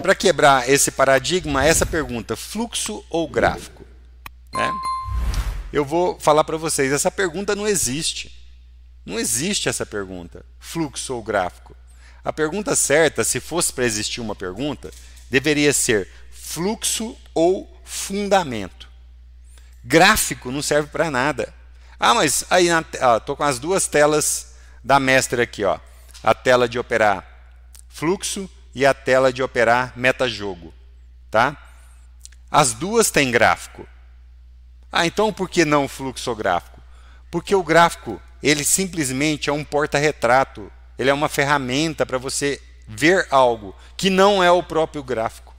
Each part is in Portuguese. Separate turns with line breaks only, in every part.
para quebrar esse paradigma, essa pergunta, fluxo ou gráfico? Né? Eu vou falar para vocês, essa pergunta não existe. Não existe essa pergunta, fluxo ou gráfico. A pergunta certa, se fosse para existir uma pergunta, deveria ser fluxo ou fundamento. Gráfico não serve para nada. Ah, mas aí estou com as duas telas da Mestre aqui, ó. A tela de operar fluxo e a tela de operar metajogo, tá? As duas têm gráfico. Ah, então por que não fluxo ou gráfico? Porque o gráfico, ele simplesmente é um porta-retrato. Ele é uma ferramenta para você ver algo que não é o próprio gráfico.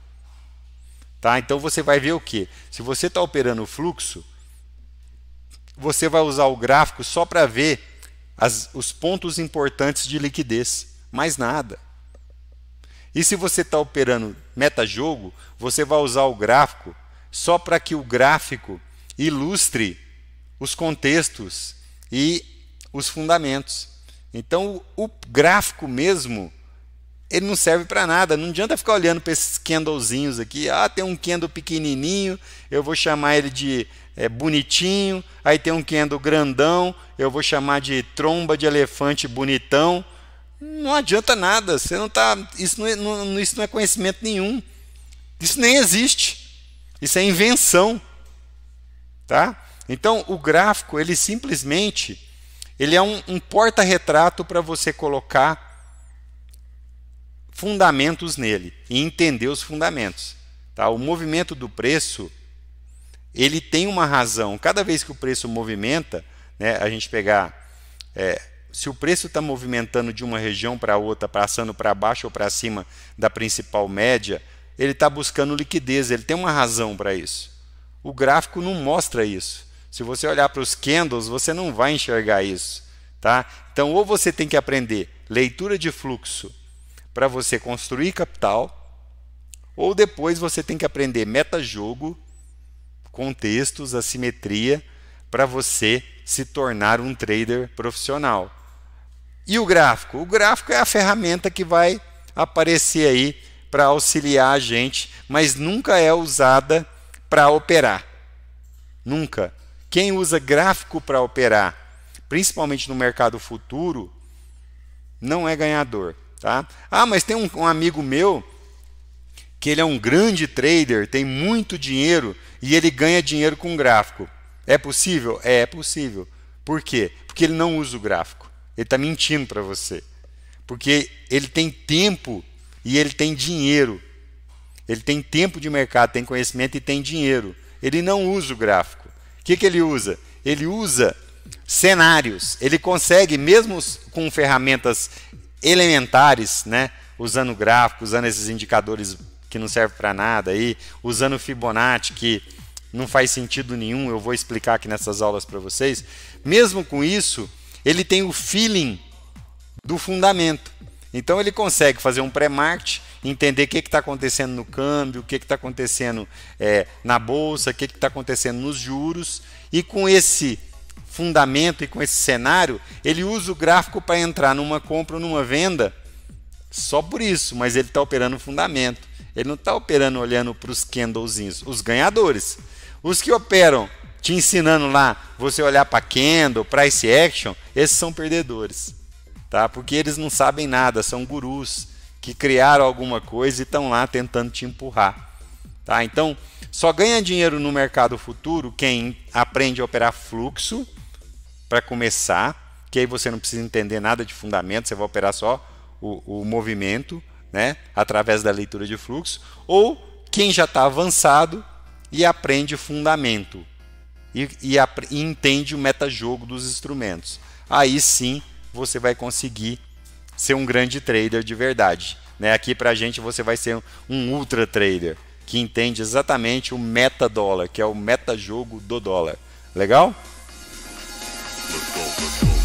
Tá? Então você vai ver o quê? Se você está operando o fluxo, você vai usar o gráfico só para ver os pontos importantes de liquidez, mais nada. E se você está operando metajogo, você vai usar o gráfico só para que o gráfico ilustre os contextos e os fundamentos. Então o gráfico mesmo, ele não serve para nada. Não adianta ficar olhando para esses candlezinhos aqui. Ah, tem um candle pequenininho, eu vou chamar ele de bonitinho. Aí tem um candle grandão, eu vou chamar de tromba de elefante bonitão. Não adianta nada. Você não tá, isso não é conhecimento nenhum. Isso nem existe. Isso é invenção. Tá? Então o gráfico, ele simplesmente ele é um porta-retrato para você colocar fundamentos nele e entender os fundamentos. Tá? O movimento do preço, ele tem uma razão. Cada vez que o preço movimenta, né, a gente pegar, se o preço está movimentando de uma região para outra, passando para baixo ou para cima da principal média, ele está buscando liquidez, ele tem uma razão para isso. O gráfico não mostra isso. Se você olhar para os candles, você não vai enxergar isso. Tá? Então, ou você tem que aprender leitura de fluxo para você construir capital, ou depois você tem que aprender metajogo, contextos, assimetria, para você se tornar um trader profissional. E o gráfico? O gráfico é a ferramenta que vai aparecer aí para auxiliar a gente, mas nunca é usada para operar. Nunca. Quem usa gráfico para operar, principalmente no mercado futuro, não é ganhador. Tá? Ah, mas tem um amigo meu que ele é um grande trader, tem muito dinheiro e ele ganha dinheiro com gráfico. É possível? É possível. Por quê? Porque ele não usa o gráfico. Ele está mentindo para você. Porque ele tem tempo e ele tem dinheiro. Ele tem tempo de mercado, tem conhecimento e tem dinheiro. Ele não usa o gráfico. O que ele usa? Ele usa cenários. Ele consegue, mesmo com ferramentas elementares, né, usando gráfico, usando esses indicadores que não servem para nada, aí, usando Fibonacci, que não faz sentido nenhum, eu vou explicar aqui nessas aulas para vocês. Mesmo com isso, ele tem o feeling do fundamento. Então ele consegue fazer um pré-market, entender o que está acontecendo no câmbio, o que está acontecendo na bolsa, o que está acontecendo nos juros, e com esse fundamento e com esse cenário, ele usa o gráfico para entrar numa compra ou numa venda só por isso, mas ele está operando o fundamento. Ele não está operando olhando para os candlezinhos, os ganhadores. Os que operam te ensinando lá, você olhar para candle, price action, esses são perdedores. Tá? Porque eles não sabem nada, são gurus que criaram alguma coisa e estão lá tentando te empurrar. Tá? Então, só ganha dinheiro no mercado futuro quem aprende a operar fluxo para começar, que aí você não precisa entender nada de fundamento, você vai operar só o movimento, né, através da leitura de fluxo, ou quem já está avançado e aprende fundamento e entende o metajogo dos instrumentos. Aí sim você vai conseguir ser um grande trader de verdade. Né? Aqui para a gente você vai ser um ultra trader que entende exatamente o metadólar, que é o metajogo do dólar. Legal? Let's go.